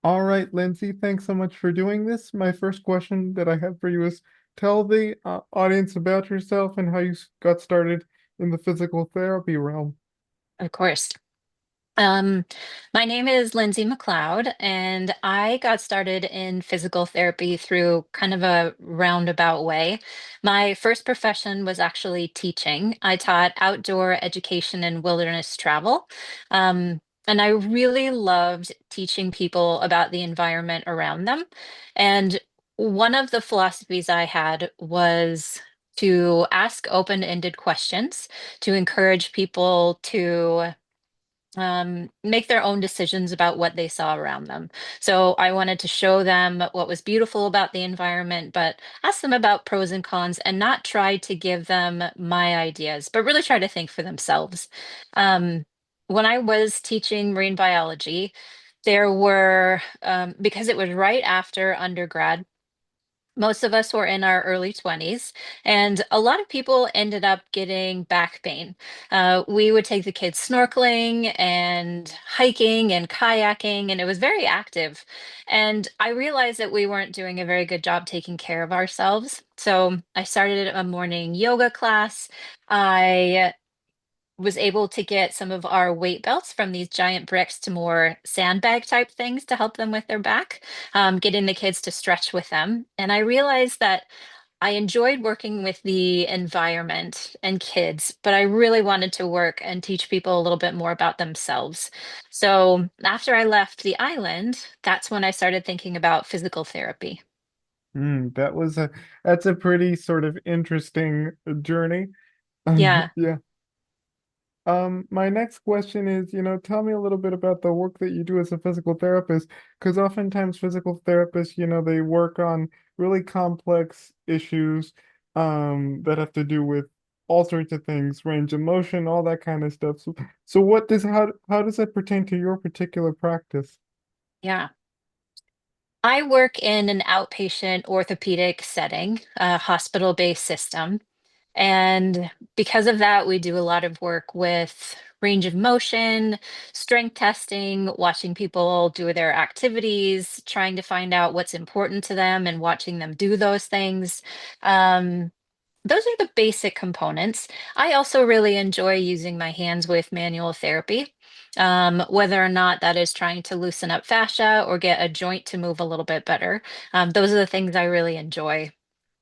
All right, Lindsay, thanks so much for doing this. My first question that I have for you is tell the audience about yourself and how you got started in the physical therapy realm. Of course. Um, my name is Lindsey McCloud, and I got started in physical therapy through kind of a roundabout way. My first profession was actually teaching. I taught outdoor education and wilderness travel. And I really loved teaching people about the environment around them. And one of the philosophies I had was to ask open-ended questions to encourage people to make their own decisions about what they saw around them. So I wanted to show them what was beautiful about the environment, but ask them about pros and cons and not try to give them my ideas, but really try to think for themselves. Um, when I was teaching marine biology, there were, because it was right after undergrad, most of us were in our early 20s, and a lot of people ended up getting back pain. We would take the kids snorkeling and hiking and kayaking, and it was very active. And I realized that we weren't doing a very good job taking care of ourselves. So I started a morning yoga class. I was able to get some of our weight belts from these giant bricks to more sandbag type things to help them with their back, getting the kids to stretch with them. And I realized that I enjoyed working with the environment and kids, but I really wanted to work and teach people a little bit more about themselves. So after I left the island, that's when I started thinking about physical therapy. That was that's a pretty sort of interesting journey. Yeah. Yeah. My next question is, tell me a little bit about the work that you do as a physical therapist, because oftentimes physical therapists, they work on really complex issues, that have to do with all sorts of things, range of motion, all that kind of stuff. So how does that pertain to your particular practice? Yeah. I work in an outpatient orthopedic setting, a hospital-based system. And because of that, we do a lot of work with range of motion, strength testing, watching people do their activities, trying to find out what's important to them and watching them do those things. Um, those are the basic components. I also really enjoy using my hands with manual therapy, whether or not that is trying to loosen up fascia or get a joint to move a little bit better. Those are the things I really enjoy.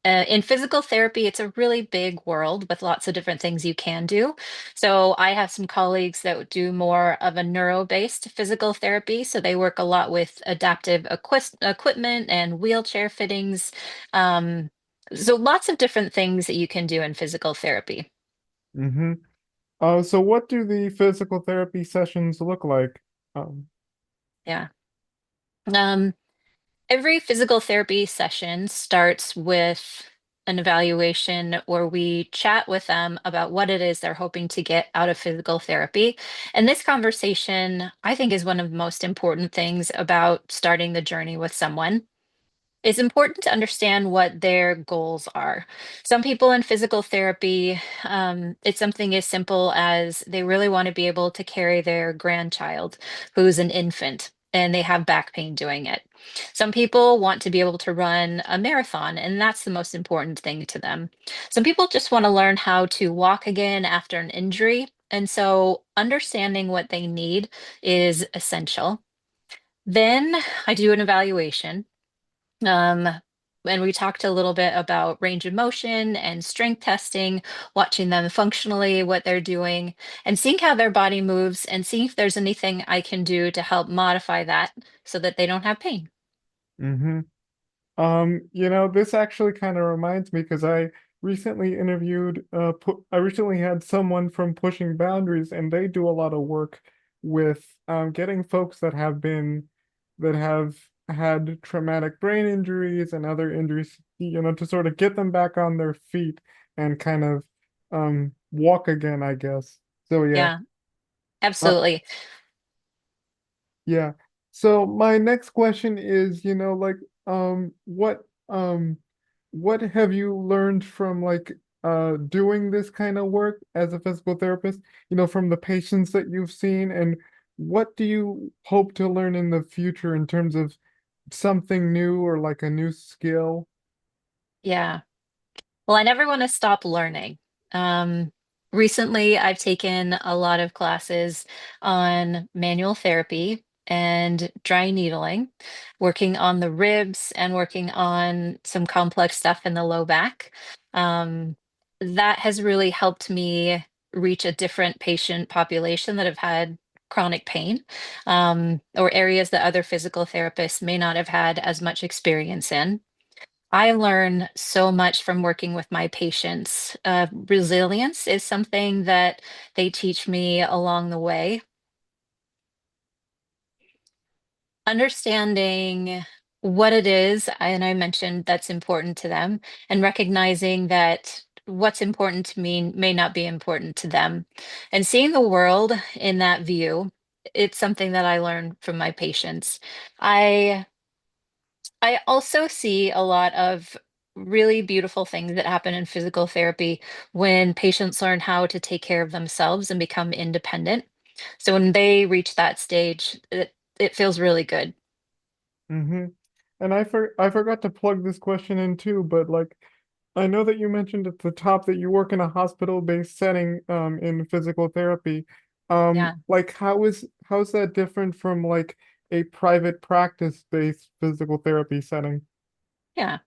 In physical therapy, it's a really big world with lots of different things you can do. So I have some colleagues that do more of a neuro-based physical therapy. So they work a lot with adaptive equipment and wheelchair fittings. Um, so lots of different things that you can do in physical therapy. Mm-hmm. So what do the physical therapy sessions look like? Um, Yeah. Um, Every physical therapy session starts with an evaluation where we chat with them about what it is they're hoping to get out of physical therapy. And this conversation, I think, is one of the most important things about starting the journey with someone. It's important to understand what their goals are. Some people in physical therapy, it's something as simple as they really want to be able to carry their grandchild who's an infant and they have back pain doing it. Some people want to be able to run a marathon, and that's the most important thing to them. Some people just want to learn how to walk again after an injury. And so understanding what they need is essential. Then I do an evaluation. Um, and we talked a little bit about range of motion and strength testing, watching them functionally, what they're doing, and seeing how their body moves and seeing if there's anything I can do to help modify that so that they don't have pain. mm-hmm. This actually kind of reminds me because I recently had someone from Pushing Boundaries, and they do a lot of work with getting folks that have had traumatic brain injuries and other injuries, to sort of get them back on their feet and kind of walk again, I guess. So yeah. Yeah, Uh, absolutely. yeah. So my next question is, what have you learned from doing this kind of work as a physical therapist, from the patients that you've seen, and what do you hope to learn in the future in terms of something new or like a new skill? Yeah. Well, I never want to stop learning. Um, Recently, I've taken a lot of classes on manual therapy and dry needling, working on the ribs and working on some complex stuff in the low back. Um, that has really helped me reach a different patient population that have had chronic pain, or areas that other physical therapists may not have had as much experience in. I learn so much from working with my patients. Resilience is something that they teach me along the way. Understanding what it is, and I mentioned that's important to them, and recognizing that what's important to me may not be important to them. And seeing the world in that view, it's something that I learn from my patients. I I also see a lot of really beautiful things that happen in physical therapy when patients learn how to take care of themselves and become independent. So when they reach that stage, it feels really good. Mm-hmm. And I forgot to plug this question in too, but like I know that you mentioned at the top that you work in a hospital-based setting in physical therapy. Yeah, Like how's that different from like a private practice-based physical therapy setting? yeah.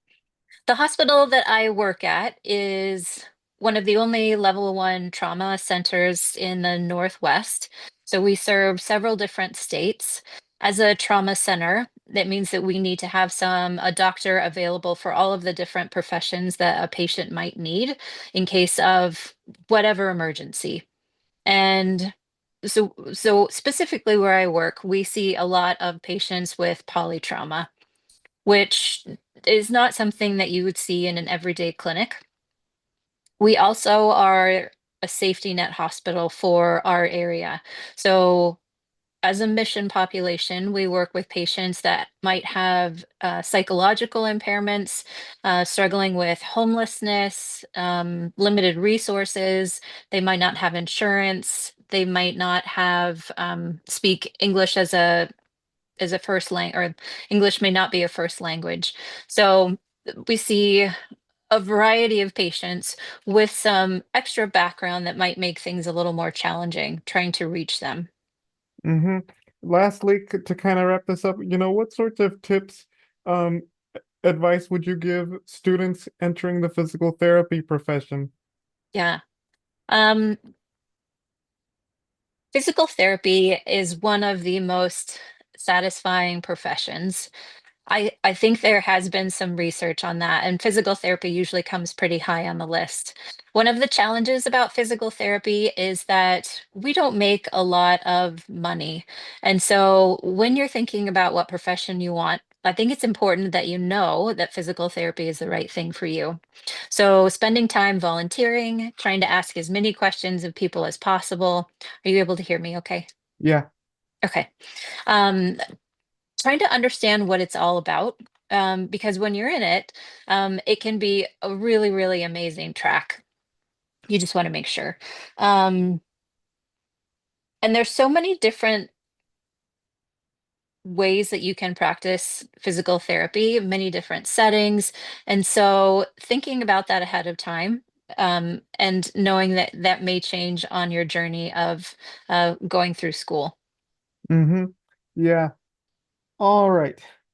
The hospital that I work at is one of the only level one trauma centers in the Northwest. So we serve several different states. As a trauma center, that means that we need to have a doctor available for all of the different professions that a patient might need in case of whatever emergency. And so specifically where I work, we see a lot of patients with polytrauma, which is not something that you would see in an everyday clinic. We also are a safety net hospital for our area. So, as a mission population, we work with patients that might have psychological impairments, struggling with homelessness, limited resources. They might not have insurance. They might not have speak English as a first language, or English may not be a first language. So we see a variety of patients with some extra background that might make things a little more challenging trying to reach them. Mm-hmm. Lastly, to kind of wrap this up, what sorts of tips, um, advice would you give students entering the physical therapy profession? Yeah. Um, Physical therapy is one of the most satisfying professions. I think there has been some research on that, and physical therapy usually comes pretty high on the list. One of the challenges about physical therapy is that we don't make a lot of money. And so when you're thinking about what profession you want, I think it's important that you know that physical therapy is the right thing for you. So spending time volunteering, trying to ask as many questions of people as possible. Are you able to hear me okay? Yeah. Okay. Um, Trying to understand what it's all about, because when you're in it, it can be a really, really amazing track. You just want to make sure. Um, and there's so many different ways that you can practice physical therapy, many different settings. And so thinking about that ahead of time, and knowing that that may change on your journey of going through school. Mm-hmm. Yeah. All right.